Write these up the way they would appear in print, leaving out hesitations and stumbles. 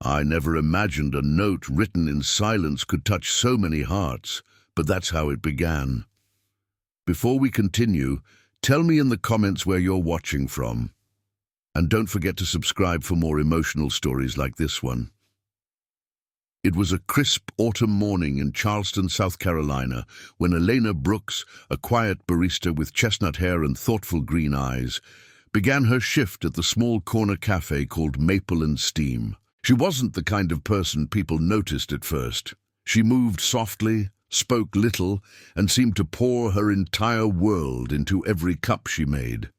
I never imagined a note written in silence could touch so many hearts, but that's how it began. Before we continue, tell me in the comments where you're watching from. And don't forget to subscribe for more emotional stories like this one. It was a crisp autumn morning in Charleston, South Carolina, when Elena Brooks, a quiet barista with chestnut hair and thoughtful green eyes, began her shift at the small corner cafe called Maple and Steam. She wasn't the kind of person people noticed at first. She moved softly, spoke little, and seemed to pour her entire world into every cup she made.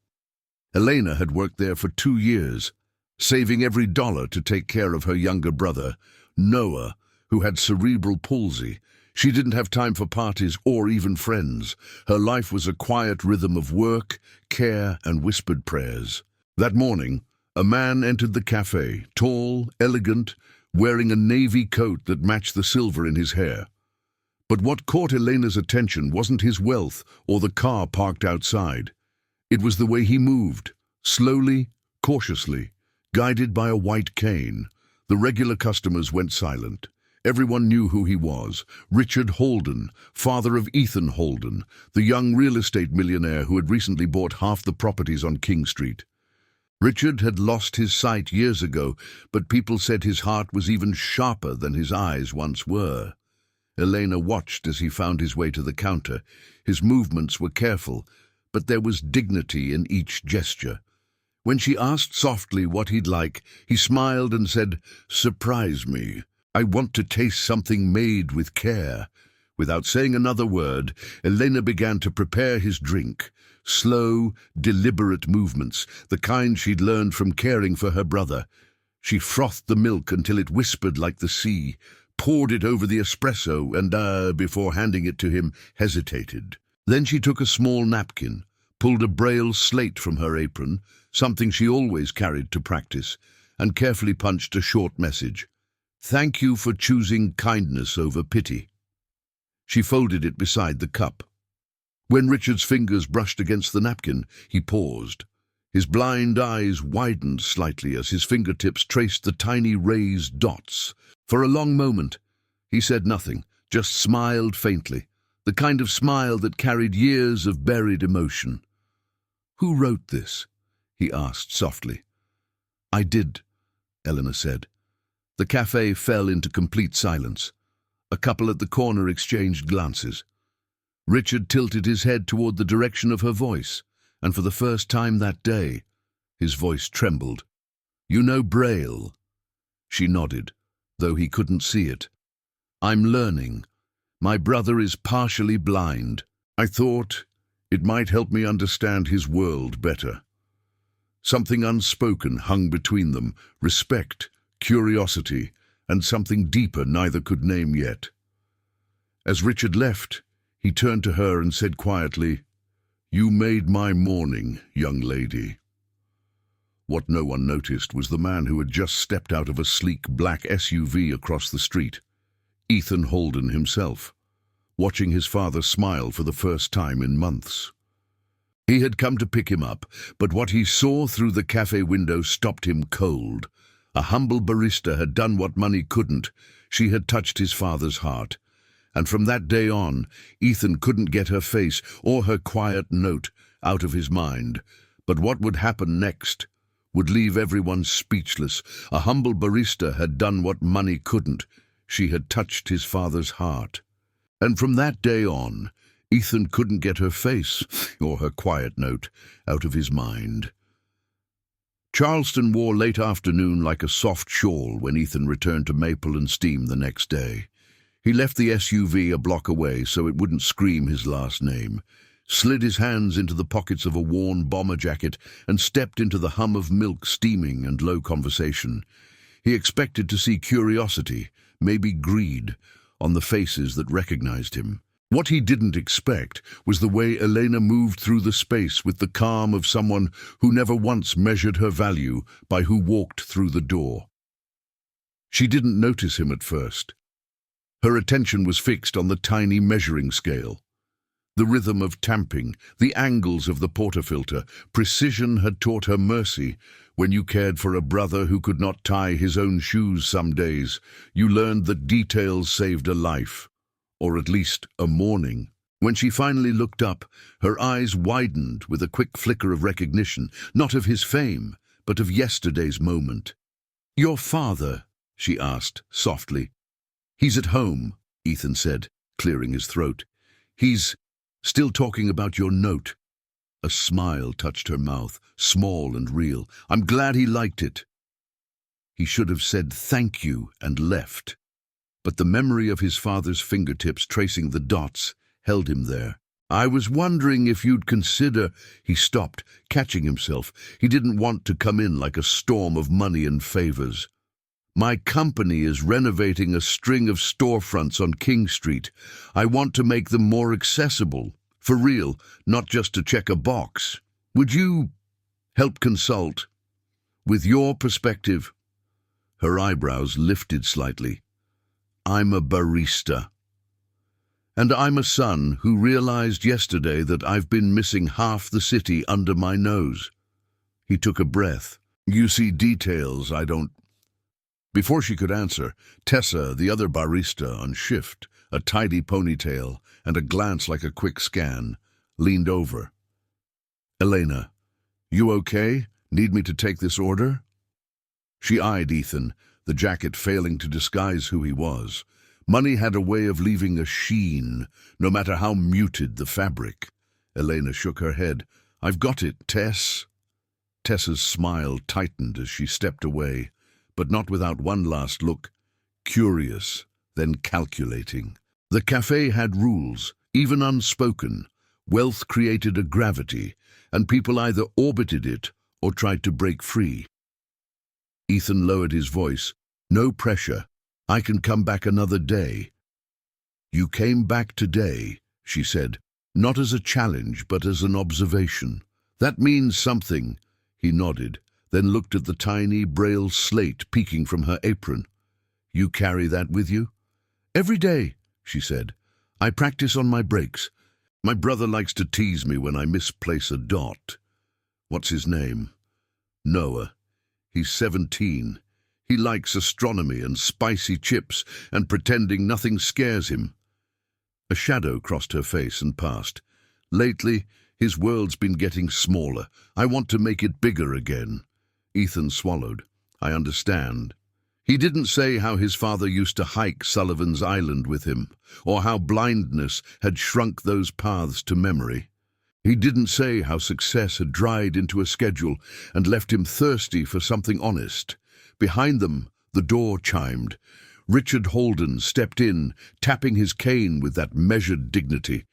Elena had worked there for 2 years, saving every dollar to take care of her younger brother, Noah, who had cerebral palsy. She didn't have time for parties or even friends. Her life was a quiet rhythm of work, care, and whispered prayers. That morning, a man entered the cafe, tall, elegant, wearing a navy coat that matched the silver in his hair. But what caught Elena's attention wasn't his wealth or the car parked outside. It was the way he moved, slowly, cautiously, guided by a white cane. The regular customers went silent. Everyone knew who he was, Richard Holden, father of Ethan Holden, the young real estate millionaire who had recently bought half the properties on King Street. Richard had lost his sight years ago, but people said his heart was even sharper than his eyes once were. Elena watched as he found his way to the counter. His movements were careful, but there was dignity in each gesture. When she asked softly what he'd like, he smiled and said, "Surprise me. I want to taste something made with care." Without saying another word, Elena began to prepare his drink. Slow, deliberate movements, the kind she'd learned from caring for her brother. She frothed the milk until it whispered like the sea, poured it over the espresso and, before handing it to him, hesitated. Then she took a small napkin, pulled a braille slate from her apron, something she always carried to practice, and carefully punched a short message. "Thank you for choosing kindness over pity." She folded it beside the cup. When Richard's fingers brushed against the napkin, he paused. His blind eyes widened slightly as his fingertips traced the tiny raised dots. For a long moment, he said nothing, just smiled faintly, the kind of smile that carried years of buried emotion. "Who wrote this?" he asked softly. "I did," Eleanor said. The cafe fell into complete silence. A couple at the corner exchanged glances. Richard tilted his head toward the direction of her voice, and for the first time that day, his voice trembled. "You know braille?" She nodded, though he couldn't see it. "I'm learning. My brother is partially blind. I thought it might help me understand his world better." Something unspoken hung between them, respect, curiosity, and something deeper neither could name yet. As Richard left, he turned to her and said quietly, "You made my morning, young lady." What no one noticed was the man who had just stepped out of a sleek black SUV across the street, Ethan Holden himself, watching his father smile for the first time in months. He had come to pick him up, but what he saw through the cafe window stopped him cold. A humble barista had done what money couldn't. She had touched his father's heart. And from that day on, Ethan couldn't get her face or her quiet note out of his mind. But what would happen next would leave everyone speechless. A humble barista had done what money couldn't. She had touched his father's heart. And from that day on, Ethan couldn't get her face or her quiet note out of his mind. Charleston wore late afternoon like a soft shawl when Ethan returned to Maple and Steam the next day. He left the SUV a block away so it wouldn't scream his last name, slid his hands into the pockets of a worn bomber jacket, and stepped into the hum of milk steaming and low conversation. He expected to see curiosity, maybe greed, on the faces that recognized him. What he didn't expect was the way Elena moved through the space with the calm of someone who never once measured her value by who walked through the door. She didn't notice him at first. Her attention was fixed on the tiny measuring scale. The rhythm of tamping, the angles of the portafilter, precision had taught her mercy. When you cared for a brother who could not tie his own shoes some days, you learned that details saved a life, or at least a morning. When she finally looked up, her eyes widened with a quick flicker of recognition, not of his fame, but of yesterday's moment. "Your father?" she asked, softly. "He's at home," Ethan said, clearing his throat. "He's still talking about your note." A smile touched her mouth, small and real. "I'm glad he liked it." He should have said thank you and left. But the memory of his father's fingertips tracing the dots held him there. "I was wondering if you'd consider—" He stopped, catching himself. He didn't want to come in like a storm of money and favors. "My company is renovating a string of storefronts on King Street. I want to make them more accessible, for real, not just to check a box. Would you help consult? With your perspective?" Her eyebrows lifted slightly. "I'm a barista. And I'm a son who realized yesterday that I've been missing half the city under my nose." He took a breath. "You see details I don't—" Before she could answer, Tessa, the other barista on shift, a tidy ponytail and a glance like a quick scan, leaned over. "Elena, you okay? Need me to take this order?" She eyed Ethan, the jacket failing to disguise who he was. Money had a way of leaving a sheen, no matter how muted the fabric. Elena shook her head. "I've got it, Tess." Tessa's smile tightened as she stepped away, but not without one last look, curious, then calculating. The cafe had rules, even unspoken. Wealth created a gravity, and people either orbited it or tried to break free. Ethan lowered his voice. "No pressure. I can come back another day." "You came back today," she said, "not as a challenge, but as an observation. That means something." He nodded, then looked at the tiny braille slate peeking from her apron. "You carry that with you?" "Every day," she said. "I practice on my breaks. My brother likes to tease me when I misplace a dot." "What's his name?" "Noah. He's 17. He likes astronomy and spicy chips and pretending nothing scares him." A shadow crossed her face and passed. "Lately, his world's been getting smaller. I want to make it bigger again." Ethan swallowed. "I understand." He didn't say how his father used to hike Sullivan's Island with him, or how blindness had shrunk those paths to memory. He didn't say how success had dried into a schedule and left him thirsty for something honest. Behind them, the door chimed. Richard Holden stepped in, tapping his cane with that measured dignity.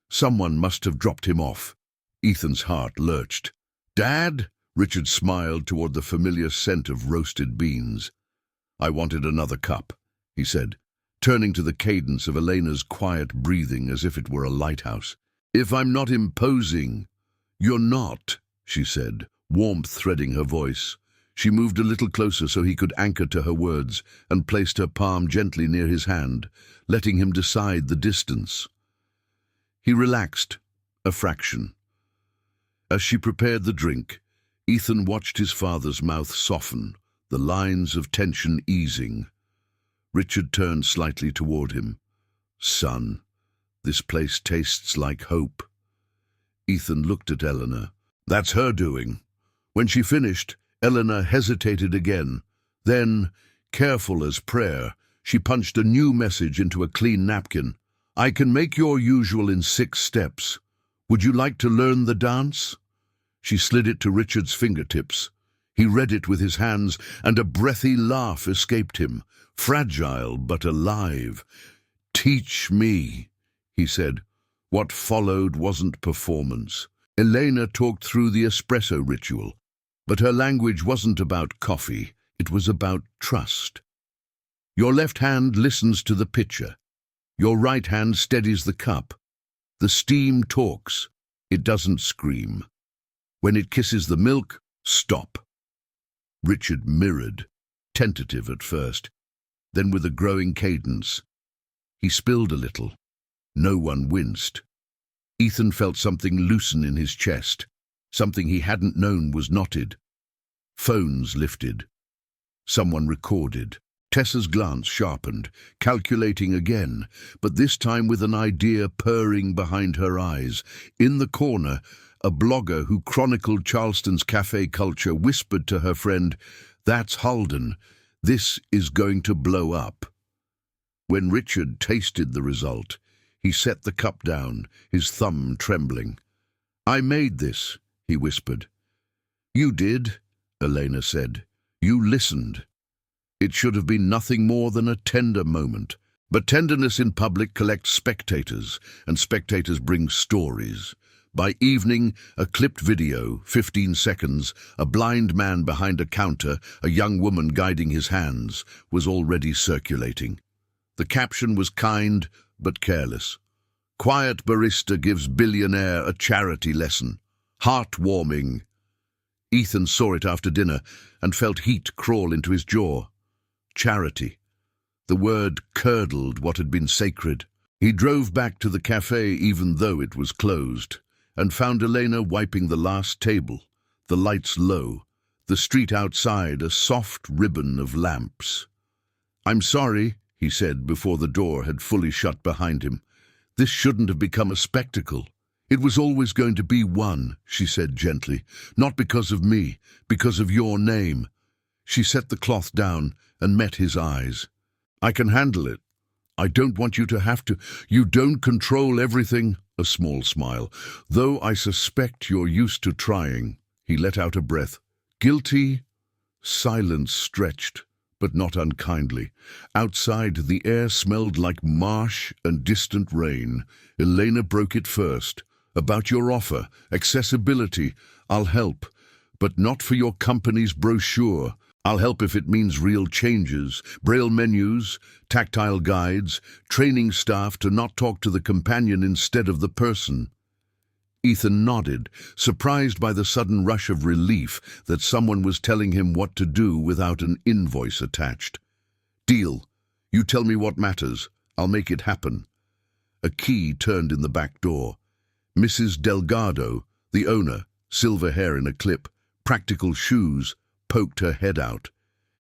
Someone must have dropped him off. Ethan's heart lurched. "Dad?" Richard smiled toward the familiar scent of roasted beans. "I wanted another cup," he said, turning to the cadence of Elena's quiet breathing as if it were a lighthouse. "If I'm not imposing—" "You're not," she said, warmth threading her voice. She moved a little closer so he could anchor to her words and placed her palm gently near his hand, letting him decide the distance. He relaxed, a fraction. As she prepared the drink, Ethan watched his father's mouth soften, the lines of tension easing. Richard turned slightly toward him. "Son, this place tastes like hope." Ethan looked at Eleanor. "That's her doing." When she finished, Eleanor hesitated again. Then, careful as prayer, she punched a new message into a clean napkin. "I can make your usual in 6 steps. Would you like to learn the dance?" She slid it to Richard's fingertips. He read it with his hands, and a breathy laugh escaped him, fragile but alive. "Teach me," he said. What followed wasn't performance. Elena talked through the espresso ritual, but her language wasn't about coffee, it was about trust. Your left hand listens to the pitcher. Your right hand steadies the cup. The steam talks. It doesn't scream. When it kisses the milk, stop. Richard mirrored, tentative at first, then with a growing cadence. He spilled a little. No one winced. Ethan felt something loosen in his chest, something he hadn't known was knotted. Phones lifted. Someone recorded. Tessa's glance sharpened, calculating again, but this time with an idea purring behind her eyes. In the corner, a blogger who chronicled Charleston's cafe culture whispered to her friend, "That's Holden. This is going to blow up." When Richard tasted the result, he set the cup down, his thumb trembling. "I made this," he whispered. "You did," Elena said. "You listened. It should have been nothing more than a tender moment. But tenderness in public collects spectators, and spectators bring stories. By evening, a clipped video, 15 seconds, a blind man behind a counter, a young woman guiding his hands, was already circulating. The caption was kind but careless. "Quiet barista gives billionaire a charity lesson. Heartwarming." Ethan saw it after dinner and felt heat crawl into his jaw. Charity. The word curdled what had been sacred. He drove back to the cafe even though it was closed, and found Elena wiping the last table, the lights low, the street outside a soft ribbon of lamps. "I'm sorry," he said before the door had fully shut behind him. "This shouldn't have become a spectacle." "It was always going to be one," she said gently. "Not because of me, because of your name." She set the cloth down and met his eyes. "I can handle it. I don't want you to have to. You don't control everything." A small smile. "Though I suspect you're used to trying." He let out a breath. "Guilty?" Silence stretched, but not unkindly. Outside, the air smelled like marsh and distant rain. Elena broke it first. "About your offer, accessibility, I'll help, but not for your company's brochure. I'll help if it means real changes, braille menus, tactile guides, training staff to not talk to the companion instead of the person." Ethan nodded, surprised by the sudden rush of relief that someone was telling him what to do without an invoice attached. "Deal. You tell me what matters. I'll make it happen." A key turned in the back door. Mrs. Delgado, the owner, silver hair in a clip, practical shoes, poked her head out.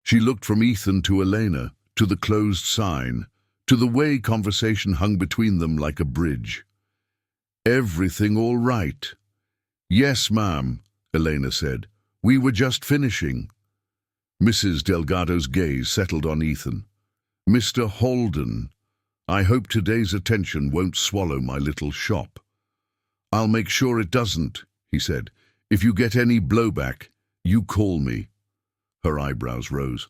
She looked from Ethan to Elena, to the closed sign, to the way conversation hung between them like a bridge. "Everything all right?" "Yes, ma'am," Elena said. "We were just finishing." Mrs. Delgado's gaze settled on Ethan. "Mr. Holden, I hope today's attention won't swallow my little shop." "I'll make sure it doesn't," he said. "If you get any blowback, you call me." Her eyebrows rose.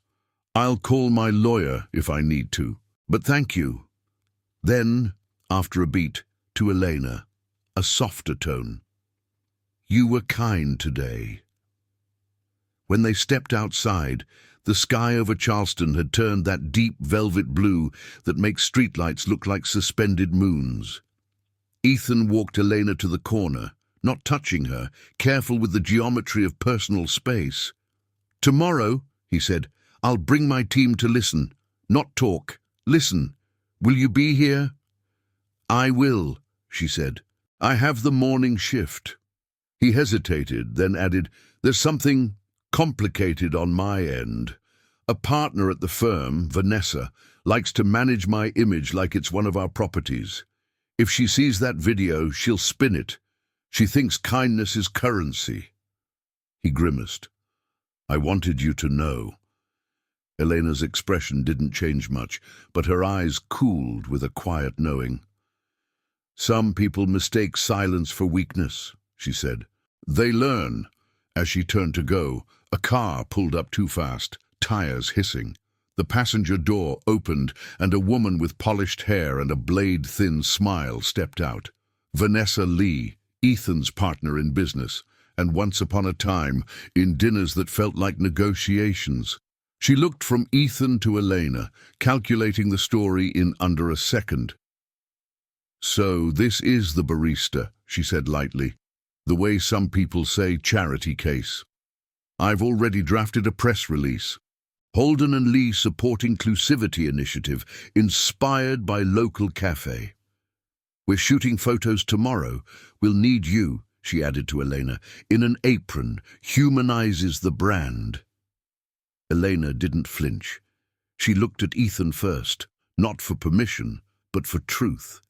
"I'll call my lawyer if I need to, but thank you." Then, after a beat, to Elena, a softer tone. "You were kind today." When they stepped outside, the sky over Charleston had turned that deep velvet blue that makes streetlights look like suspended moons. Ethan walked Elena to the corner, not touching her, careful with the geometry of personal space. "Tomorrow," he said, "I'll bring my team to listen, not talk. Listen. Will you be here?" "I will," she said. "I have the morning shift." He hesitated, then added, "There's something complicated on my end. A partner at the firm, Vanessa, likes to manage my image like it's one of our properties. If she sees that video, she'll spin it. She thinks kindness is currency." He grimaced. "I wanted you to know." Elena's expression didn't change much, but her eyes cooled with a quiet knowing. "Some people mistake silence for weakness," she said. "They learn." As she turned to go, a car pulled up too fast, tires hissing. The passenger door opened, and a woman with polished hair and a blade-thin smile stepped out. Vanessa Lee, Ethan's partner in business, and once upon a time, in dinners that felt like negotiations. She looked from Ethan to Elena, calculating the story in under a second. "So this is the barista," she said lightly, "the way some people say charity case. I've already drafted a press release. Holden and Lee support inclusivity initiative inspired by local cafe." We're shooting photos tomorrow. We'll need you, she added to Elena, in an apron, humanizes the brand. Elena didn't flinch. She looked at Ethan first, not for permission, but for truth.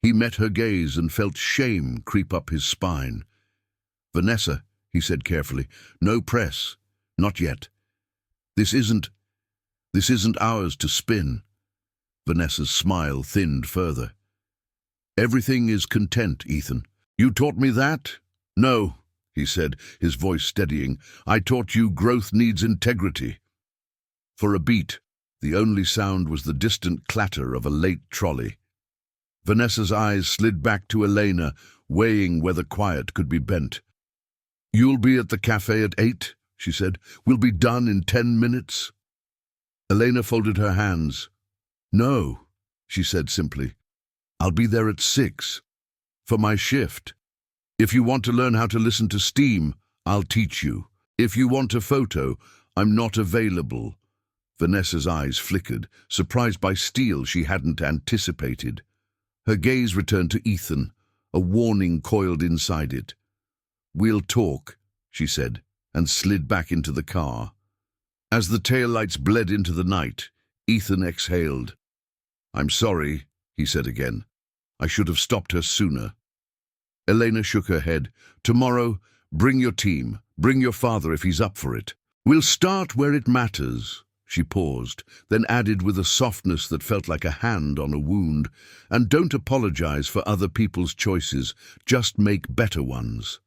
He met her gaze and felt shame creep up his spine. Vanessa, he said carefully, no press, not yet. This isn't ours to spin. Vanessa's smile thinned further. Everything is content, Ethan. You taught me that? No, he said, his voice steadying. I taught you growth needs integrity. For a beat, the only sound was the distant clatter of a late trolley. Vanessa's eyes slid back to Elena, weighing whether quiet could be bent. You'll be at the cafe at 8, she said. We'll be done in 10 minutes. Elena folded her hands. No, she said simply. I'll be there at 6. For my shift. If you want to learn how to listen to steam, I'll teach you. If you want a photo, I'm not available. Vanessa's eyes flickered, surprised by steel she hadn't anticipated. Her gaze returned to Ethan, a warning coiled inside it. We'll talk, she said, and slid back into the car. As the taillights bled into the night, Ethan exhaled. I'm sorry, he said again. I should have stopped her sooner. Elena shook her head. Tomorrow, bring your team. Bring your father if he's up for it. We'll start where it matters. She paused, then added with a softness that felt like a hand on a wound, and don't apologize for other people's choices, just make better ones.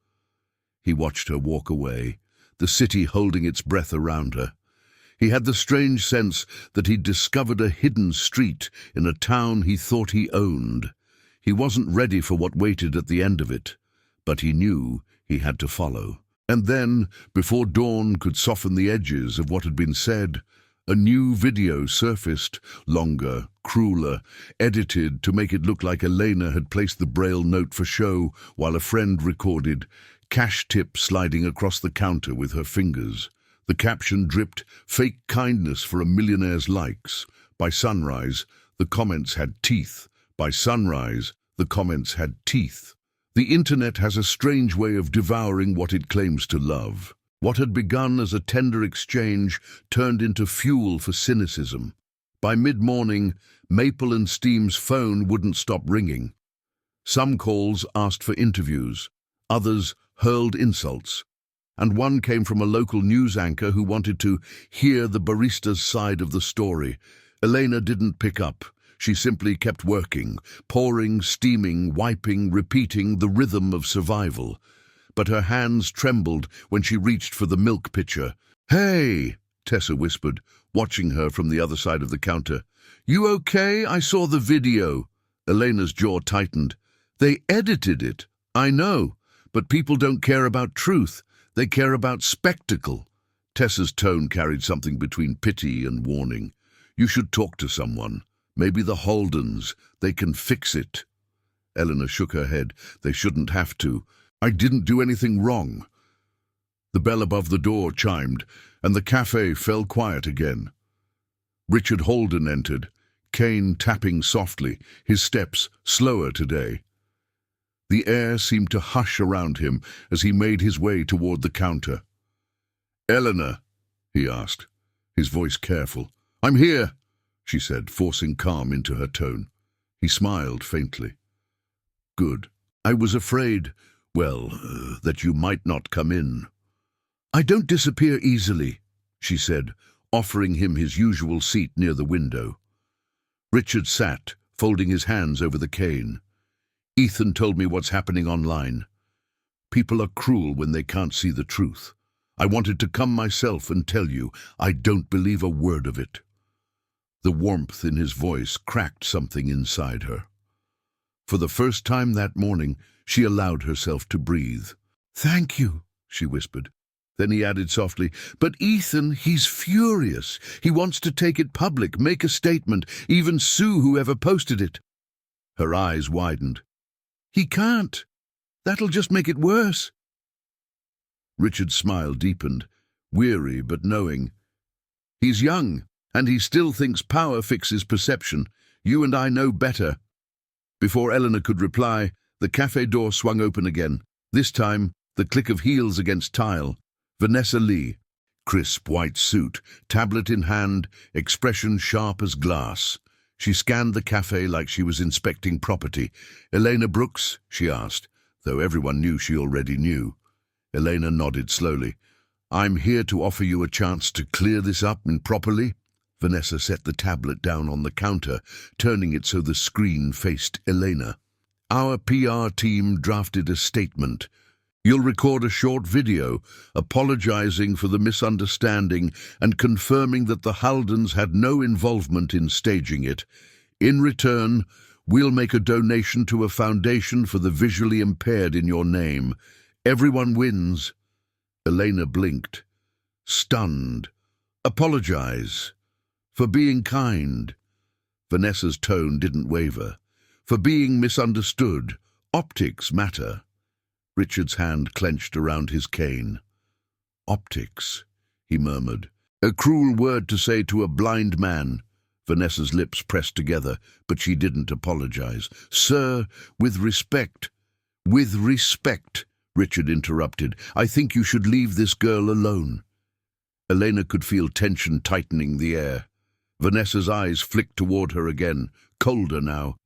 He watched her walk away, the city holding its breath around her. He had the strange sense that he'd discovered a hidden street in a town he thought he owned. He wasn't ready for what waited at the end of it, but he knew he had to follow. And then, before dawn could soften the edges of what had been said, a new video surfaced, longer, crueler, edited to make it look like Elena had placed the braille note for show while a friend recorded, cash tip sliding across the counter with her fingers. The caption dripped, fake kindness for a millionaire's likes. By sunrise, the comments had teeth. By sunrise, the comments had teeth. The internet has a strange way of devouring what it claims to love. What had begun as a tender exchange turned into fuel for cynicism. By mid-morning, Maple and Steam's phone wouldn't stop ringing. Some calls asked for interviews, others hurled insults, and one came from a local news anchor who wanted to hear the barista's side of the story. Elena didn't pick up. She simply kept working, pouring, steaming, wiping, repeating the rhythm of survival. But her hands trembled when she reached for the milk pitcher. "Hey," Tessa whispered, watching her from the other side of the counter. "You okay? I saw the video." Elena's jaw tightened. "They edited it. I know. But people don't care about truth. They care about spectacle." Tessa's tone carried something between pity and warning. "You should talk to someone. Maybe the Holdens. They can fix it." Eleanor shook her head. "They shouldn't have to. I didn't do anything wrong." The bell above the door chimed, and the cafe fell quiet again. Richard Holden entered, cane tapping softly, his steps slower today. The air seemed to hush around him as he made his way toward the counter. "Eleanor?" he asked, his voice careful. "I'm here," she said, forcing calm into her tone. He smiled faintly. "Good. I was afraid, that you might not come in." "I don't disappear easily," she said, offering him his usual seat near the window. Richard sat, folding his hands over the cane. "Ethan told me what's happening online. People are cruel when they can't see the truth. I wanted to come myself and tell you I don't believe a word of it." The warmth in his voice cracked something inside her. For the first time that morning, she allowed herself to breathe. "Thank you," she whispered. Then he added softly, "But Ethan, he's furious. He wants to take it public, make a statement, even sue whoever posted it." Her eyes widened. "He can't. That'll just make it worse." Richard's smile deepened, weary but knowing. "He's young, and he still thinks power fixes perception. You and I know better." Before Eleanor could reply, the cafe door swung open again. This time, the click of heels against tile. Vanessa Lee. Crisp white suit, tablet in hand, expression sharp as glass. She scanned the cafe like she was inspecting property. "Elena Brooks?" she asked, though everyone knew she already knew. Elena nodded slowly. "I'm here to offer you a chance to clear this up improperly." Vanessa set the tablet down on the counter, turning it so the screen faced Elena. "Our PR team drafted a statement. You'll record a short video apologizing for the misunderstanding and confirming that the Haldens had no involvement in staging it. In return, we'll make a donation to a foundation for the visually impaired in your name. Everyone wins." Elena blinked, stunned. "Apologize. For being kind." Vanessa's tone didn't waver. "For being misunderstood. Optics matter." Richard's hand clenched around his cane. "Optics," he murmured. "A cruel word to say to a blind man." Vanessa's lips pressed together, but she didn't apologize. "Sir, with respect." "With respect," Richard interrupted. "I think you should leave this girl alone." Elena could feel tension tightening the air. Vanessa's eyes flicked toward her again, colder now.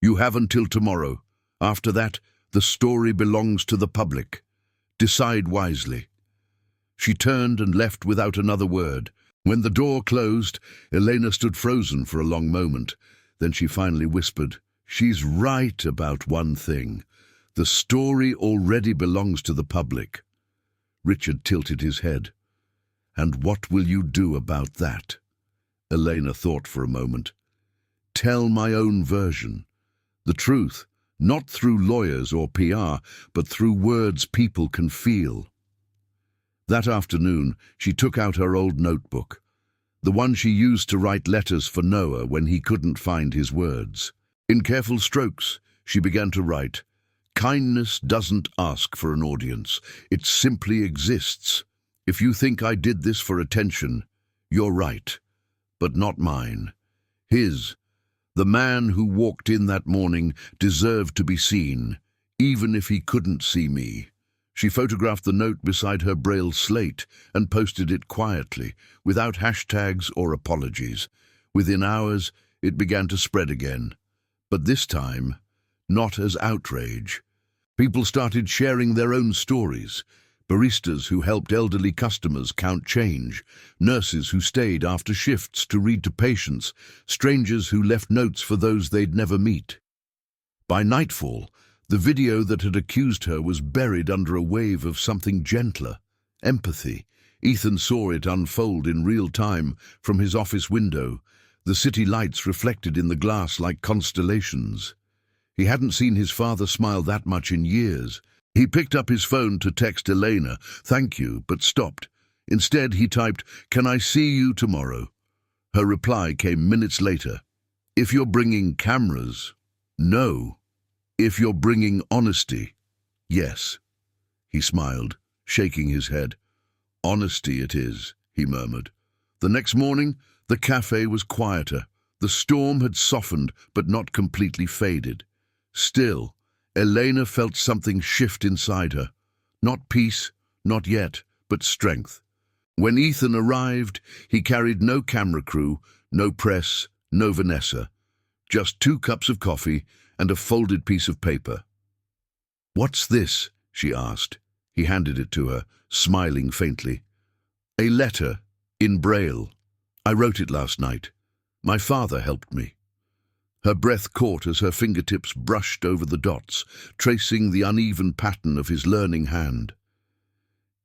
"You have until tomorrow. After that, the story belongs to the public. Decide wisely." She turned and left without another word. When the door closed, Elena stood frozen for a long moment. Then she finally whispered, "She's right about one thing. The story already belongs to the public." Richard tilted his head. "And what will you do about that?" Elena thought for a moment. "Tell my own version. The truth. Not through lawyers or PR, but through words people can feel." That afternoon, she took out her old notebook, the one she used to write letters for Noah when he couldn't find his words. In careful strokes, she began to write, "Kindness doesn't ask for an audience. It simply exists. If you think I did this for attention, you're right, but not mine. His. The man who walked in that morning deserved to be seen, even if he couldn't see me." She photographed the note beside her braille slate and posted it quietly, without hashtags or apologies. Within hours, it began to spread again. But this time, not as outrage. People started sharing their own stories. Baristas who helped elderly customers count change, nurses who stayed after shifts to read to patients, strangers who left notes for those they'd never meet. By nightfall, the video that had accused her was buried under a wave of something gentler, empathy. Ethan saw it unfold in real time from his office window, the city lights reflected in the glass like constellations. He hadn't seen his father smile that much in years. He picked up his phone to text Elena, "Thank you," but stopped. Instead, he typed, "Can I see you tomorrow?" Her reply came minutes later. "If you're bringing cameras, no. If you're bringing honesty, yes." He smiled, shaking his head. "Honesty it is," he murmured. The next morning, the cafe was quieter. The storm had softened, but not completely faded. Still, Elena felt something shift inside her. Not peace, not yet, but strength. When Ethan arrived, he carried no camera crew, no press, no Vanessa. Just 2 cups of coffee and a folded piece of paper. "What's this?" she asked. He handed it to her, smiling faintly. "A letter, in braille. I wrote it last night. My father helped me." Her breath caught as her fingertips brushed over the dots, tracing the uneven pattern of his learning hand.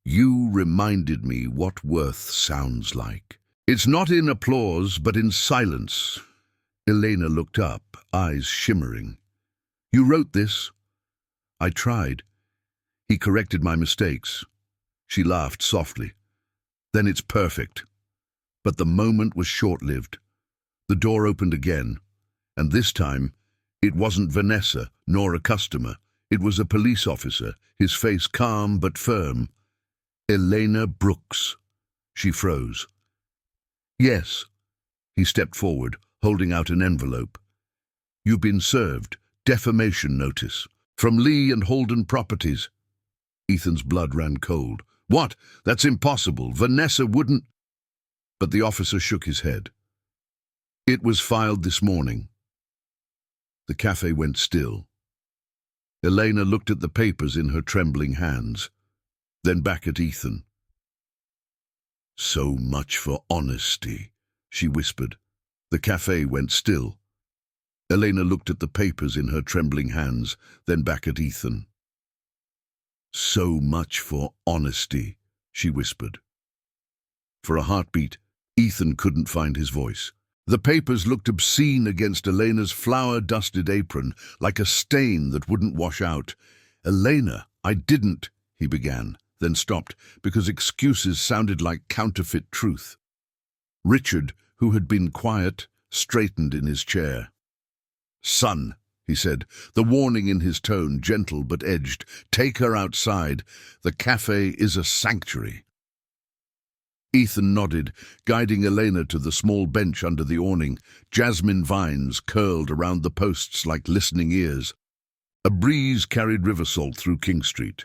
"You reminded me what worth sounds like. It's not in applause, but in silence." Elena looked up, eyes shimmering. "You wrote this?" "I tried." He corrected my mistakes. She laughed softly. "Then it's perfect." But the moment was short-lived. The door opened again. And this time, it wasn't Vanessa, nor a customer. It was a police officer, his face calm but firm. "Elena Brooks." She froze. "Yes." He stepped forward, holding out an envelope. "You've been served. Defamation notice. From Lee and Holden Properties. Ethan's blood ran cold. What? That's impossible. Vanessa wouldn't... But the officer shook his head. It was filed this morning. The cafe went still. Elena looked at the papers in her trembling hands, then back at Ethan. So much for honesty, she whispered. The cafe went still. Elena looked at the papers in her trembling hands, then back at Ethan. So much for honesty, she whispered. For a heartbeat, Ethan couldn't find his voice. The papers looked obscene against Elena's flour-dusted apron, like a stain that wouldn't wash out. Elena, I didn't, he began, then stopped, because excuses sounded like counterfeit truth. Richard, who had been quiet, straightened in his chair. Son, he said, the warning in his tone gentle but edged, take her outside. The cafe is a sanctuary. Ethan nodded, guiding Elena to the small bench under the awning. Jasmine vines curled around the posts like listening ears. A breeze carried river salt through King Street.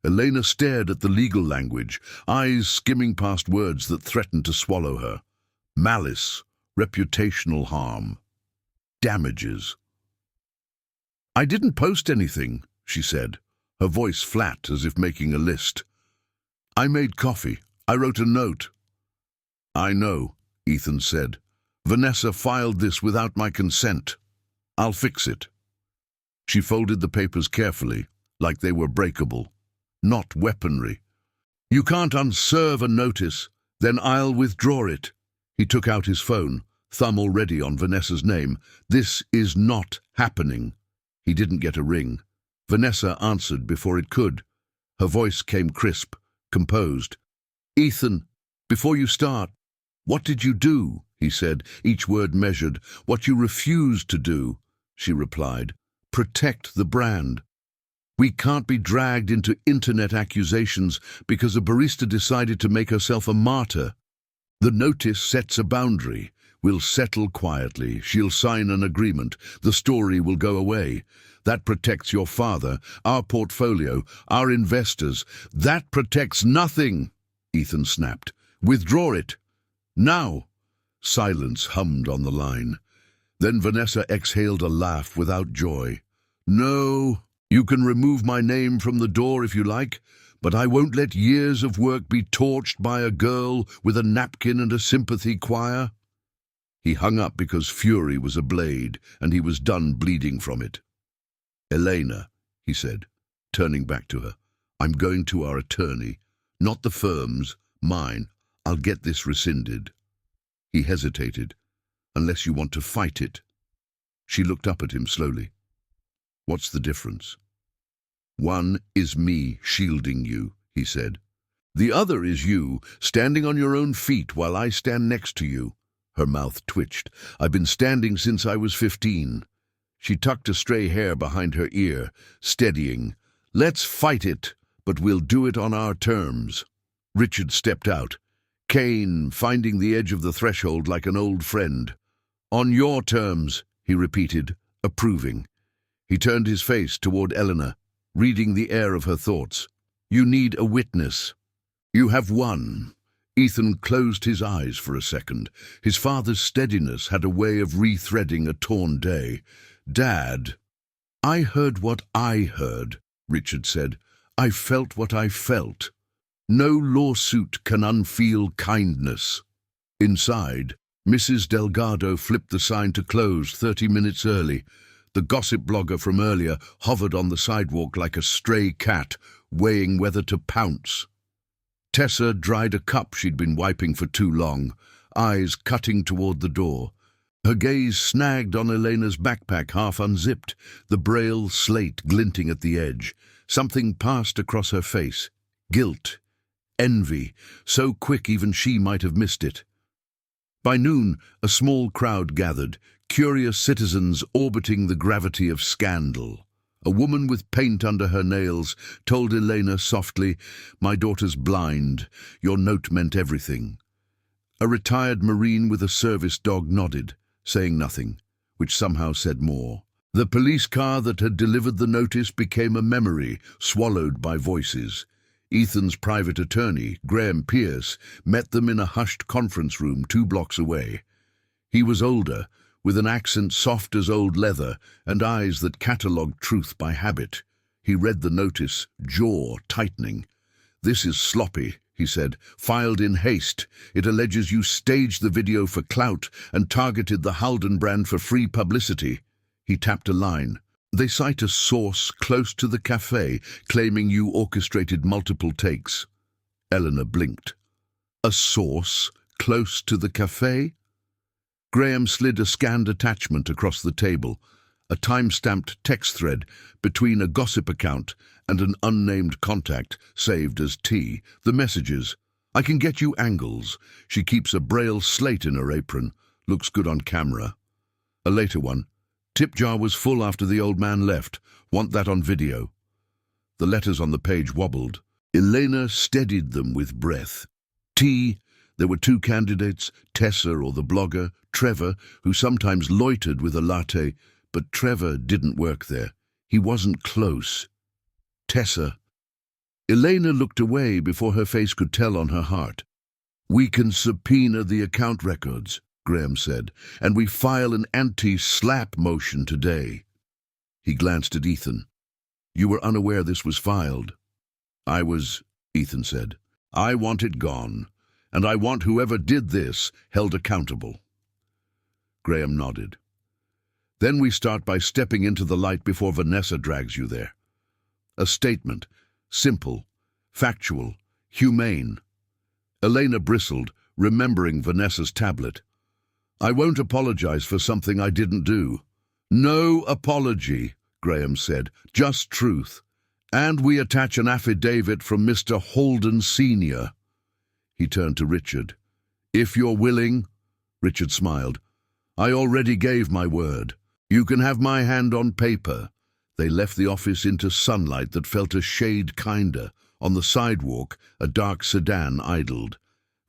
Elena stared at the legal language, eyes skimming past words that threatened to swallow her. Malice, reputational harm, damages. I didn't post anything, she said, her voice flat as if making a list. I made coffee. I wrote a note. I know, Ethan said. Vanessa filed this without my consent. I'll fix it. She folded the papers carefully, like they were breakable, not weaponry. You can't unserve a notice, then I'll withdraw it. He took out his phone, thumb already on Vanessa's name. This is not happening. He didn't get a ring. Vanessa answered before it could. Her voice came crisp, composed. Ethan, before you start, what did you do? He said, each word measured. What you refused to do, she replied. Protect the brand. We can't be dragged into internet accusations because a barista decided to make herself a martyr. The notice sets a boundary. We'll settle quietly. She'll sign an agreement. The story will go away. That protects your father, our portfolio, our investors. That protects nothing, Ethan snapped. Withdraw it. Now. Silence hummed on the line. Then Vanessa exhaled a laugh without joy. No, you can remove my name from the door if you like, but I won't let years of work be torched by a girl with a napkin and a sympathy choir. He hung up because fury was a blade, and he was done bleeding from it. Elena, he said, turning back to her, I'm going to our attorney. Not the firm's, mine. I'll get this rescinded. He hesitated. Unless you want to fight it. She looked up at him slowly. What's the difference? One is me shielding you, he said. The other is you, standing on your own feet while I stand next to you. Her mouth twitched. I've been standing since I was 15. She tucked a stray hair behind her ear, steadying. Let's fight it, but we'll do it on our terms. Richard stepped out. Kane, finding the edge of the threshold like an old friend. On your terms, he repeated, approving. He turned his face toward Eleanor, reading the air of her thoughts. You need a witness. You have one. Ethan closed his eyes for a second. His father's steadiness had a way of rethreading a torn day. Dad, I heard what I heard, Richard said. I felt what I felt. No lawsuit can unfeel kindness. Inside, Mrs. Delgado flipped the sign to close 30 minutes early. The gossip blogger from earlier hovered on the sidewalk like a stray cat, weighing whether to pounce. Tessa dried a cup she'd been wiping for too long, eyes cutting toward the door. Her gaze snagged on Elena's backpack half unzipped, the braille slate glinting at the edge. Something passed across her face. Guilt. Envy. So quick even she might have missed it. By noon, a small crowd gathered, curious citizens orbiting the gravity of scandal. A woman with paint under her nails told Elena softly, My daughter's blind. Your note meant everything. A retired Marine with a service dog nodded, saying nothing, which somehow said more. The police car that had delivered the notice became a memory, swallowed by voices. Ethan's private attorney, Graham Pierce, met them in a hushed conference room 2 blocks away. He was older, with an accent soft as old leather and eyes that catalogued truth by habit. He read the notice, jaw tightening. "This is sloppy," he said, "filed in haste. It alleges you staged the video for clout and targeted the Halden brand for free publicity." He tapped a line. "They cite a source close to the cafe, claiming you orchestrated multiple takes." Eleanor blinked. "A source close to the cafe?" Graham slid a scanned attachment across the table, a time-stamped text thread between a gossip account and an unnamed contact saved as T. The messages: "I can get you angles. She keeps a braille slate in her apron. Looks good on camera." A later one: "Tip jar was full after the old man left. Want that on video." The letters on the page wobbled. Elena steadied them with breath. T. There were 2 candidates, Tessa or the blogger, Trevor, who sometimes loitered with a latte, but Trevor didn't work there. He wasn't close. Tessa. Elena looked away before her face could tell on her heart. "We can subpoena the account records," Graham said, "and we file an anti-slap motion today." He glanced at Ethan. "You were unaware this was filed?" "I was," Ethan said. "I want it gone, and I want whoever did this held accountable." Graham nodded. "Then we start by stepping into the light before Vanessa drags you there. A statement, simple, factual, humane." Elena bristled, remembering Vanessa's tablet. "I won't apologize for something I didn't do." "No apology," Graham said, "just truth. And we attach an affidavit from Mr. Holden Sr." He turned to Richard. "If you're willing." Richard smiled. "I already gave my word. You can have my hand on paper." They left the office into sunlight that felt a shade kinder. On the sidewalk, a dark sedan idled.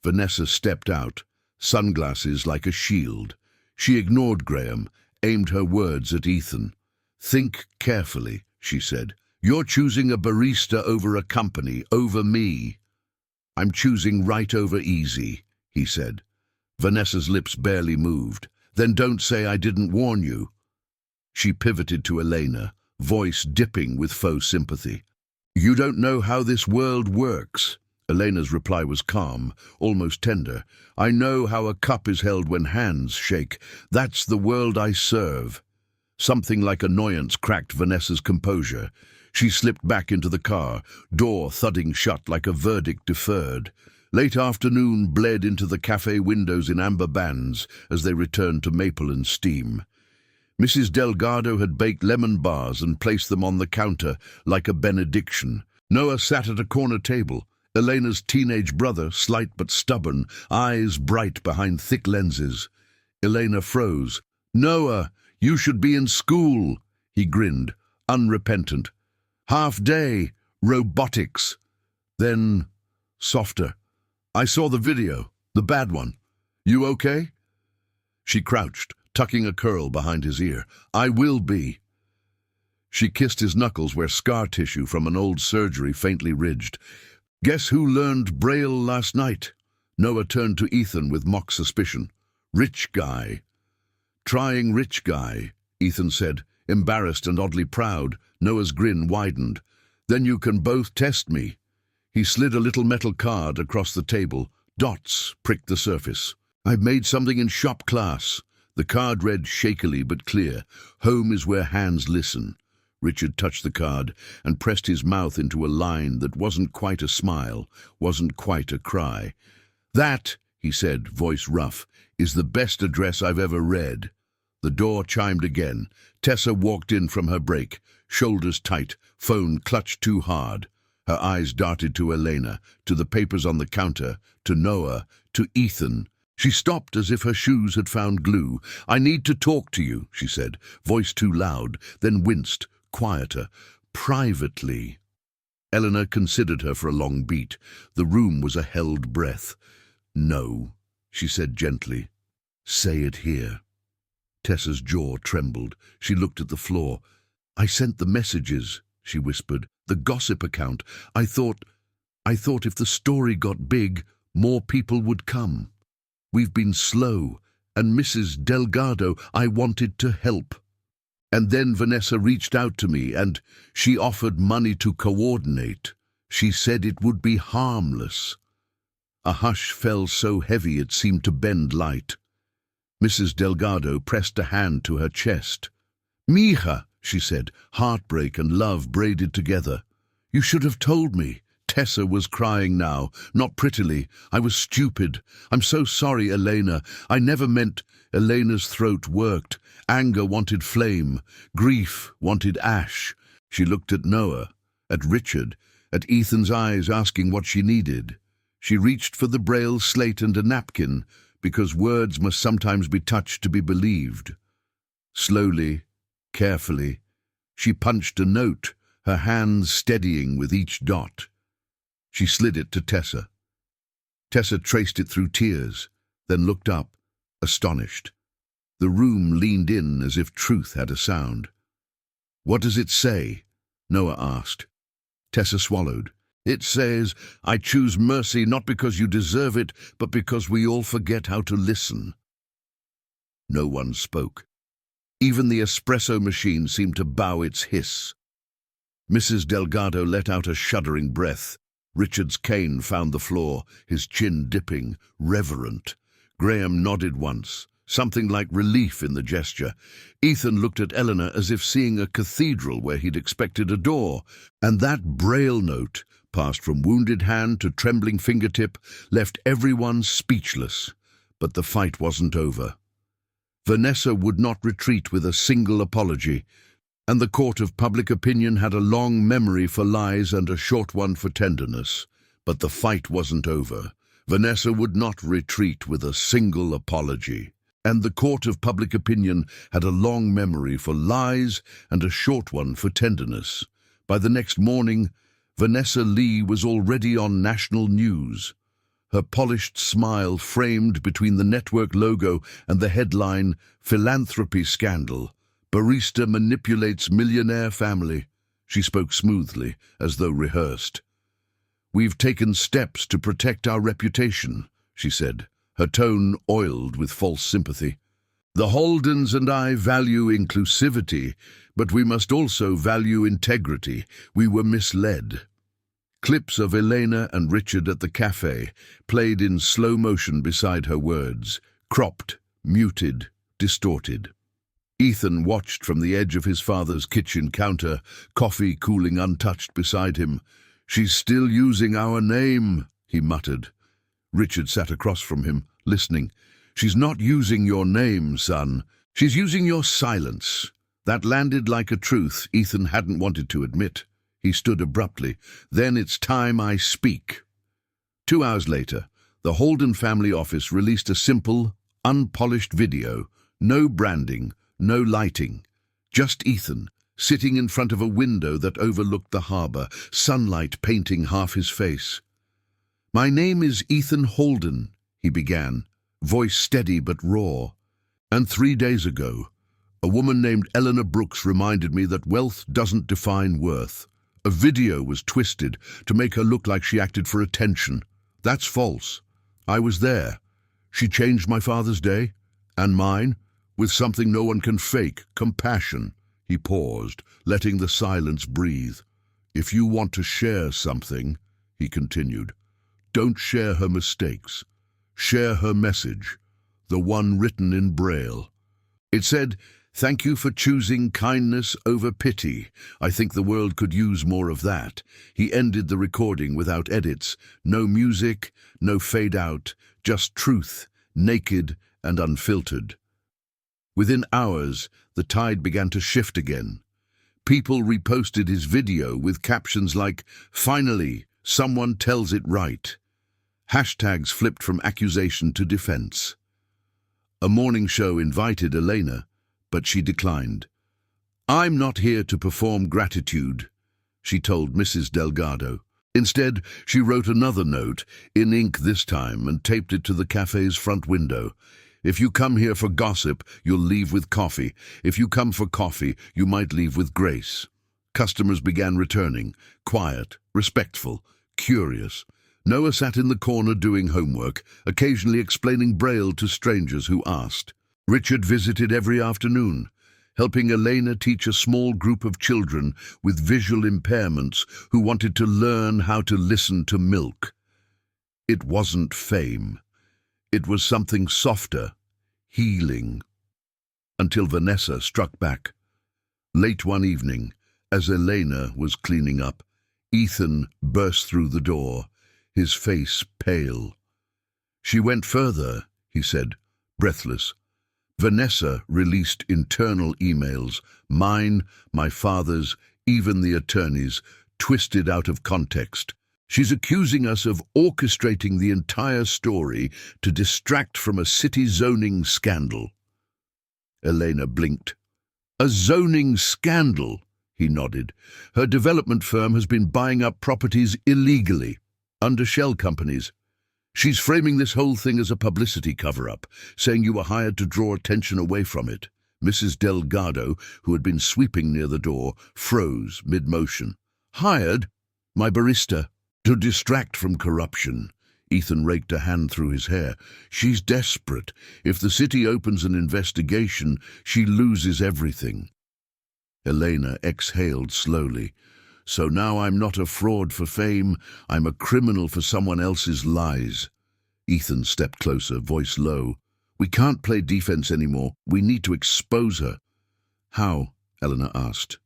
Vanessa stepped out, sunglasses like a shield. She ignored Graham, aimed her words at Ethan. "Think carefully," she said. "You're choosing a barista over a company, over me." "I'm choosing right over easy," he said. Vanessa's lips barely moved. "Then don't say I didn't warn you." She pivoted to Elena, voice dipping with faux sympathy. "You don't know how this world works." Elena's reply was calm, almost tender. "I know how a cup is held when hands shake. That's the world I serve." Something like annoyance cracked Vanessa's composure. She slipped back into the car, door thudding shut like a verdict deferred. Late afternoon bled into the cafe windows in amber bands as they returned to maple and steam. Mrs. Delgado had baked lemon bars and placed them on the counter like a benediction. Noah sat at a corner table, Elena's teenage brother, slight but stubborn, eyes bright behind thick lenses. Elena froze. "Noah, you should be in school." He grinned, unrepentant. "Half day, robotics." Then, softer. "I saw the video, the bad one. You okay?" She crouched, tucking a curl behind his ear. "I will be." She kissed his knuckles where scar tissue from an old surgery faintly ridged. "Guess who learned Braille last night?" Noah turned to Ethan with mock suspicion. "Rich guy." "Trying rich guy," Ethan said, embarrassed and oddly proud. Noah's grin widened. "Then you can both test me." He slid a little metal card across the table. Dots pricked the surface. "I've made something in shop class." The card read shakily but clear. "Home is where hands listen." Richard touched the card and pressed his mouth into a line that wasn't quite a smile, wasn't quite a cry. "That," he said, voice rough, "is the best address I've ever read." The door chimed again. Tessa walked in from her break, shoulders tight, phone clutched too hard. Her eyes darted to Elena, to the papers on the counter, to Noah, to Ethan. She stopped as if her shoes had found glue. "I need to talk to you," she said, voice too loud, then winced, quieter. "Privately." Eleanor considered her for a long beat. The room was a held breath. "No," she said gently. "Say it here." Tessa's jaw trembled. She looked at the floor. "I sent the messages," she whispered. "The gossip account. I thought if the story got big, more people would come. We've been slow, and Mrs. Delgado, I wanted to help. And then Vanessa reached out to me, and she offered money to coordinate. She said it would be harmless." A hush fell so heavy it seemed to bend light. Mrs. Delgado pressed a hand to her chest. "Mija," she said, heartbreak and love braided together. "You should have told me." Tessa was crying now, not prettily. "I was stupid. I'm so sorry, Elena. I never meant—" Elena's throat worked. Anger wanted flame. Grief wanted ash. She looked at Noah, at Richard, at Ethan's eyes asking what she needed. She reached for the braille slate and a napkin, because words must sometimes be touched to be believed. Slowly, carefully, she punched a note, her hands steadying with each dot. She slid it to Tessa. Tessa traced it through tears, then looked up, astonished. The room leaned in as if truth had a sound. "What does it say?" Noah asked. Tessa swallowed. "It says, I choose mercy not because you deserve it, but because we all forget how to listen." No one spoke. Even the espresso machine seemed to bow its hiss. Mrs. Delgado let out a shuddering breath. Richard's cane found the floor, his chin dipping, reverent. Graham nodded once, something like relief in the gesture. Ethan looked at Eleanor as if seeing a cathedral where he'd expected a door, and that braille note, passed from wounded hand to trembling fingertip, left everyone speechless. But the fight wasn't over. Vanessa would not retreat with a single apology, and the court of public opinion had a long memory for lies and a short one for tenderness. But the fight wasn't over. Vanessa would not retreat with a single apology, and the court of public opinion had a long memory for lies and a short one for tenderness. By the next morning, Vanessa Lee was already on national news. Her polished smile framed between the network logo and the headline, "Philanthropy Scandal. Barista manipulates millionaire family." She spoke smoothly, as though rehearsed. "We've taken steps to protect our reputation," she said, her tone oiled with false sympathy. "The Holdens and I value inclusivity, but we must also value integrity. We were misled." Clips of Elena and Richard at the cafe played in slow motion beside her words, cropped, muted, distorted. Ethan watched from the edge of his father's kitchen counter, coffee cooling untouched beside him. "She's still using our name," he muttered. Richard sat across from him, listening. "She's not using your name, son. She's using your silence." That landed like a truth Ethan hadn't wanted to admit. He stood abruptly. "Then it's time I speak." 2 hours later, the Holden family office released a simple, unpolished video. No branding, no lighting. Just Ethan, sitting in front of a window that overlooked the harbor, sunlight painting half his face. "My name is Ethan Holden," he began, voice steady but raw. "And 3 days ago, a woman named Eleanor Brooks reminded me that wealth doesn't define worth. A video was twisted to make her look like she acted for attention. That's false. I was there. She changed my father's day, and mine, with something no one can fake, compassion." He paused, letting the silence breathe. "If you want to share something," he continued, "don't share her mistakes. Share her message, the one written in braille. It said, 'Thank you for choosing kindness over pity. I think the world could use more of that.'" He ended the recording without edits. No music, no fade out, just truth, naked and unfiltered. Within hours, the tide began to shift again. People reposted his video with captions like, "Finally, someone tells it right." Hashtags flipped from accusation to defense. A morning show invited Elena, but she declined. "I'm not here to perform gratitude," she told Mrs. Delgado. Instead, she wrote another note, in ink this time, and taped it to the cafe's front window. If you come here for gossip, you'll leave with coffee. If you come for coffee, you might leave with grace. Customers began returning, quiet, respectful, curious. Noah sat in the corner doing homework, occasionally explaining braille to strangers who asked. Richard visited every afternoon, helping Elena teach a small group of children with visual impairments who wanted to learn how to listen to milk. It wasn't fame. It was something softer, healing. Until Vanessa struck back. Late one evening, as Elena was cleaning up, Ethan burst through the door, his face pale. She went further, he said, breathless. Vanessa released internal emails, mine, my father's, even the attorney's, twisted out of context. She's accusing us of orchestrating the entire story to distract from a city zoning scandal. Elena blinked. A zoning scandal, he nodded. Her development firm has been buying up properties illegally, under shell companies. She's framing this whole thing as a publicity cover-up, saying you were hired to draw attention away from it. Mrs. Delgado, who had been sweeping near the door, froze mid-motion. Hired? My barista. To distract from corruption. Ethan raked a hand through his hair. She's desperate. If the city opens an investigation, she loses everything. Elena exhaled slowly. So now I'm not a fraud for fame, I'm a criminal for someone else's lies. Ethan stepped closer, voice low. We can't play defense anymore. We need to expose her. How? Eleanor asked.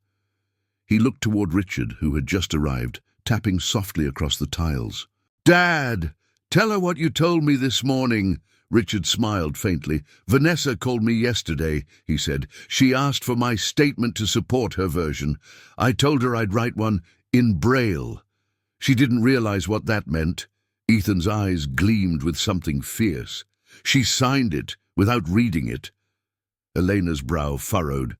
He looked toward Richard, who had just arrived, tapping softly across the tiles. Dad, tell her what you told me this morning. Richard smiled faintly. Vanessa called me yesterday, he said. She asked for my statement to support her version. I told her I'd write one in braille. She didn't realize what that meant. Ethan's eyes gleamed with something fierce. She signed it without reading it. Elena's brow furrowed.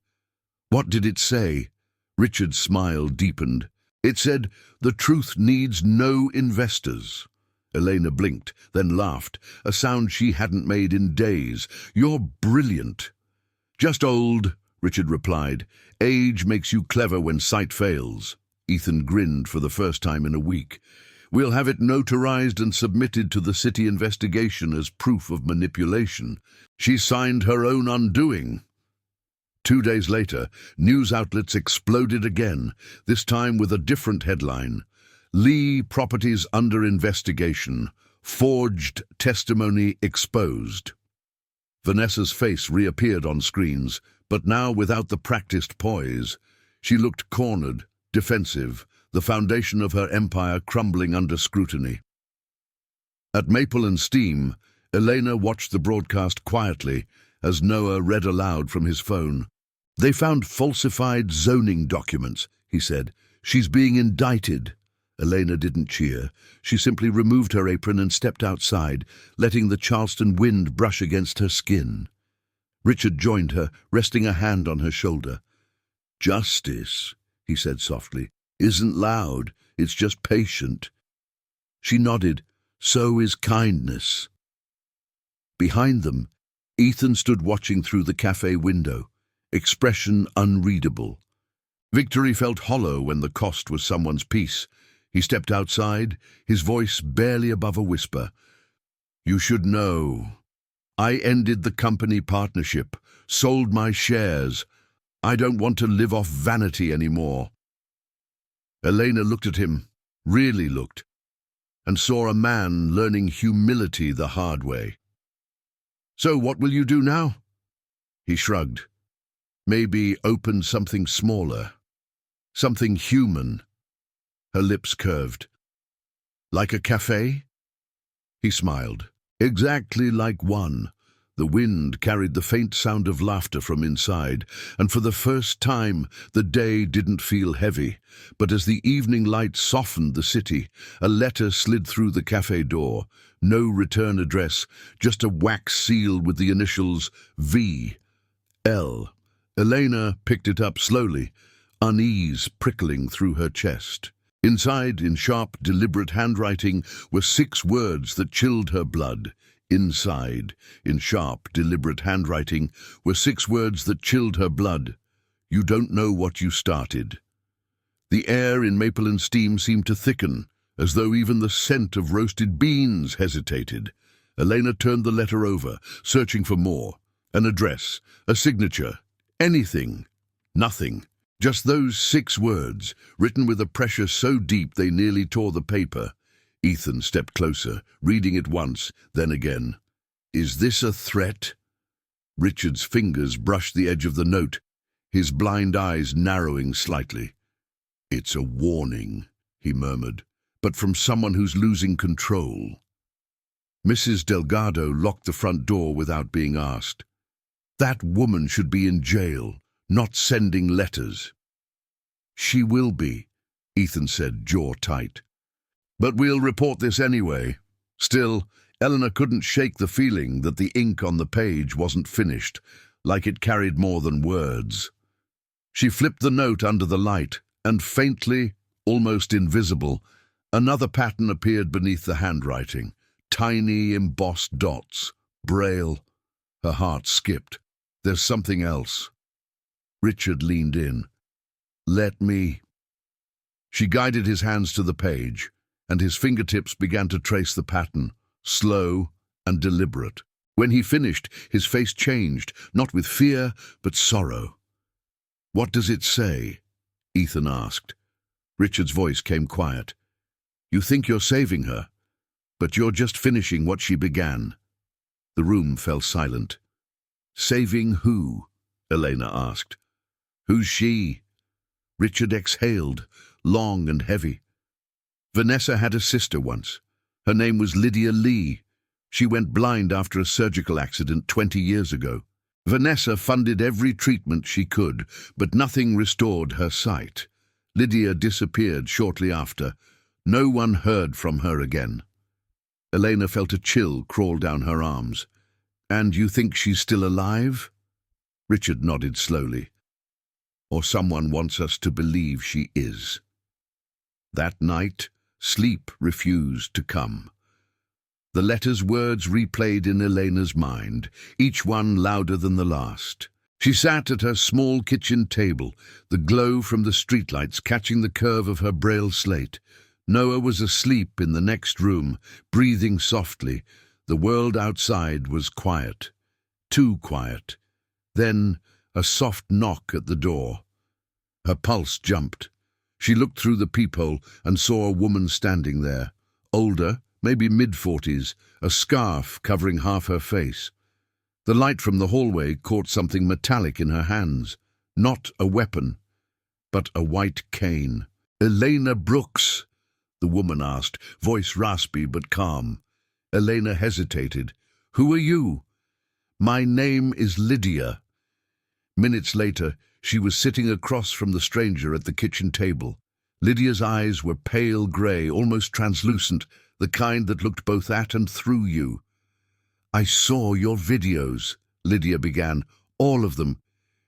What did it say? Richard's smile deepened. It said, the truth needs no investors. Elena blinked, then laughed, a sound she hadn't made in days. You're brilliant. Just old, Richard replied. Age makes you clever when sight fails. Ethan grinned for the first time in a week. We'll have it notarized and submitted to the city investigation as proof of manipulation. She signed her own undoing. 2 days later, news outlets exploded again, this time with a different headline. Lee properties under investigation. Forged testimony exposed. Vanessa's face reappeared on screens, but now without the practiced poise. She looked cornered, defensive, the foundation of her empire crumbling under scrutiny. At Maple and Steam, Elena watched the broadcast quietly as Noah read aloud from his phone. They found falsified zoning documents, he said. She's being indicted. Elena didn't cheer. She simply removed her apron and stepped outside, letting the Charleston wind brush against her skin. Richard joined her, resting a hand on her shoulder. Justice, he said softly, isn't loud, it's just patient. She nodded. So is kindness. Behind them, Ethan stood watching through the cafe window, expression unreadable. Victory felt hollow when the cost was someone's peace. He stepped outside, his voice barely above a whisper. You should know. I ended the company partnership, sold my shares. I don't want to live off vanity anymore. Elena looked at him, really looked, and saw a man learning humility the hard way. So what will you do now? He shrugged. Maybe open something smaller, something human. Her lips curved. Like a cafe? He smiled. Exactly like one. The wind carried the faint sound of laughter from inside, and for the first time the day didn't feel heavy. But as the evening light softened the city, a letter slid through the cafe door. No return address, just a wax seal with the initials V.L. Elena picked it up slowly, unease prickling through her chest. Inside, in sharp, deliberate handwriting, were 6 words that chilled her blood. Inside, in sharp, deliberate handwriting, were 6 words that chilled her blood. You don't know what you started. The air in Maple and Steam seemed to thicken, as though even the scent of roasted beans hesitated. Elena turned the letter over, searching for more. An address, a signature, anything. Nothing. Just those 6 words, written with a pressure so deep they nearly tore the paper. Ethan stepped closer, reading it once, then again. Is this a threat? Richard's fingers brushed the edge of the note, his blind eyes narrowing slightly. It's a warning, he murmured, but from someone who's losing control. Mrs. Delgado locked the front door without being asked. That woman should be in jail, not sending letters. She will be, Ethan said, jaw tight. But we'll report this anyway. Still, Eleanor couldn't shake the feeling that the ink on the page wasn't finished, like it carried more than words. She flipped the note under the light, and faintly, almost invisible, another pattern appeared beneath the handwriting. Tiny, embossed dots. Braille. Her heart skipped. There's something else. Richard leaned in. Let me. She guided his hands to the page, and his fingertips began to trace the pattern, slow and deliberate. When he finished, his face changed, not with fear, but sorrow. What does it say? Ethan asked. Richard's voice came quiet. You think you're saving her, but you're just finishing what she began. The room fell silent. Saving who? Elena asked. Who's she? Richard exhaled, long and heavy. Vanessa had a sister once. Her name was Lydia Lee. She went blind after a surgical accident 20 years ago. Vanessa funded every treatment she could, but nothing restored her sight. Lydia disappeared shortly after. No one heard from her again. Elena felt a chill crawl down her arms. And you think she's still alive? Richard nodded slowly. Or someone wants us to believe she is. That night, sleep refused to come. The letter's words replayed in Elena's mind, each one louder than the last. She sat at her small kitchen table, the glow from the streetlights catching the curve of her braille slate. Noah was asleep in the next room, breathing softly. The world outside was quiet. Too quiet. Then a soft knock at the door. Her pulse jumped. She looked through the peephole and saw a woman standing there. Older, maybe mid-40s, a scarf covering half her face. The light from the hallway caught something metallic in her hands. Not a weapon, but a white cane. Elena Brooks, the woman asked, voice raspy but calm. Elena hesitated. Who are you? My name is Lydia. Minutes later, she was sitting across from the stranger at the kitchen table. Lydia's eyes were pale grey, almost translucent, the kind that looked both at and through you. I saw your videos, Lydia began, all of them.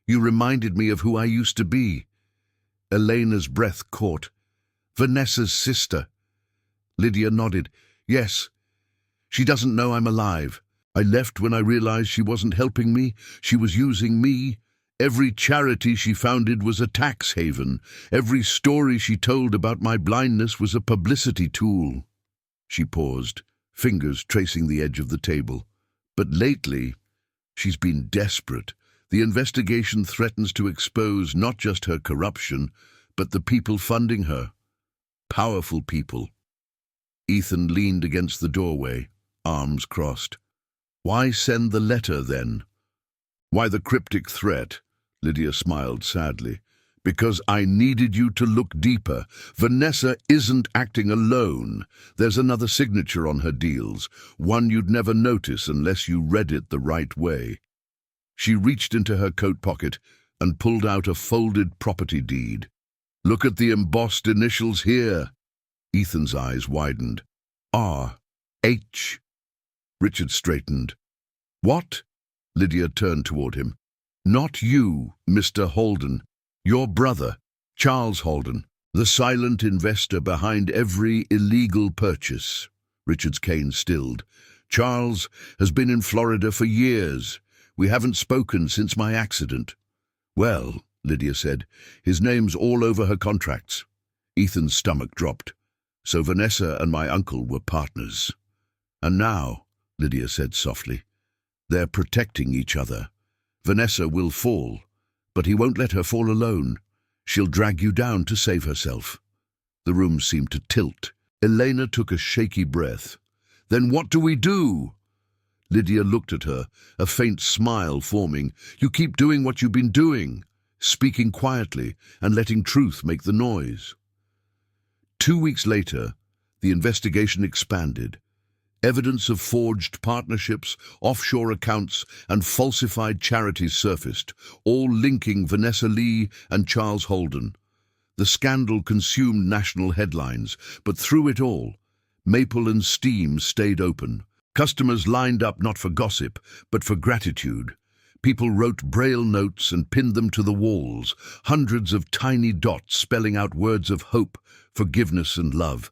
You reminded me of who I used to be. Elena's breath caught. Vanessa's sister. Lydia nodded. Yes. She doesn't know I'm alive. I left when I realized she wasn't helping me. She was using me. Every charity she founded was a tax haven. Every story she told about my blindness was a publicity tool. She paused, fingers tracing the edge of the table. But lately, she's been desperate. The investigation threatens to expose not just her corruption, but the people funding her. Powerful people. Ethan leaned against the doorway, arms crossed. Why send the letter, then? Why the cryptic threat? Lydia smiled sadly. Because I needed you to look deeper. Vanessa isn't acting alone. There's another signature on her deals, one you'd never notice unless you read it the right way. She reached into her coat pocket and pulled out a folded property deed. Look at the embossed initials here. Ethan's eyes widened. R.H. Richard straightened. What? Lydia turned toward him. Not you, Mr. Holden. Your brother, Charles Holden, the silent investor behind every illegal purchase. Richard's cane stilled. Charles has been in Florida for years. We haven't spoken since my accident. Well, Lydia said, his name's all over her contracts. Ethan's stomach dropped. So Vanessa and my uncle were partners. And now, Lydia said softly, they're protecting each other. Vanessa will fall, but he won't let her fall alone. She'll drag you down to save herself. The room seemed to tilt. Elena took a shaky breath. Then what do we do? Lydia looked at her, a faint smile forming. You keep doing what you've been doing, speaking quietly and letting truth make the noise. 2 weeks later, the investigation expanded. Evidence of forged partnerships, offshore accounts, and falsified charities surfaced, all linking Vanessa Lee and Charles Holden. The scandal consumed national headlines, but through it all, Maple and Steam stayed open. Customers lined up not for gossip, but for gratitude. People wrote braille notes and pinned them to the walls, hundreds of tiny dots spelling out words of hope, forgiveness and love.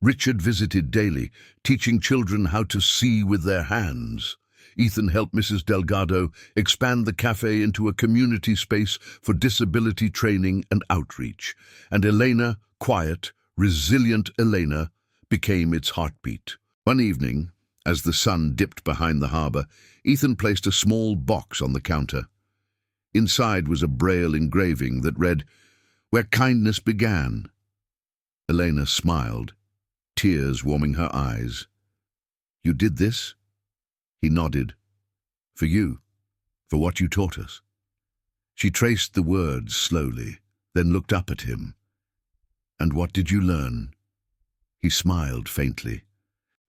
Richard visited daily, teaching children how to see with their hands. Ethan helped Mrs. Delgado expand the cafe into a community space for disability training and outreach. And Elena, quiet, resilient Elena, became its heartbeat. One evening, as the sun dipped behind the harbour, Ethan placed a small box on the counter. Inside was a braille engraving that read, "Where kindness began." Elena smiled, tears warming her eyes. "You did this?" He nodded. "For you, for what you taught us." She traced the words slowly, then looked up at him. "And what did you learn?" He smiled faintly.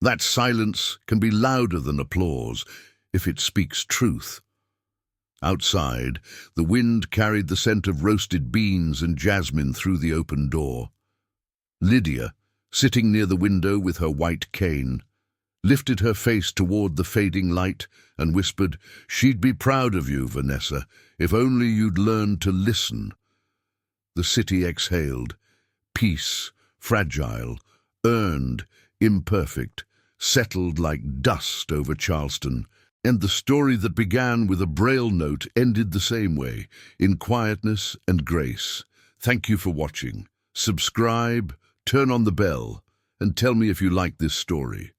"That silence can be louder than applause if it speaks truth." Outside, the wind carried the scent of roasted beans and jasmine through the open door. Lydia, sitting near the window with her white cane, lifted her face toward the fading light and whispered, "She'd be proud of you, Vanessa, if only you'd learned to listen." The city exhaled. Peace, fragile, earned, imperfect, settled like dust over Charleston. And the story that began with a braille note ended the same way, in quietness and grace. Thank you for watching. Subscribe, turn on the bell, and tell me if you like this story.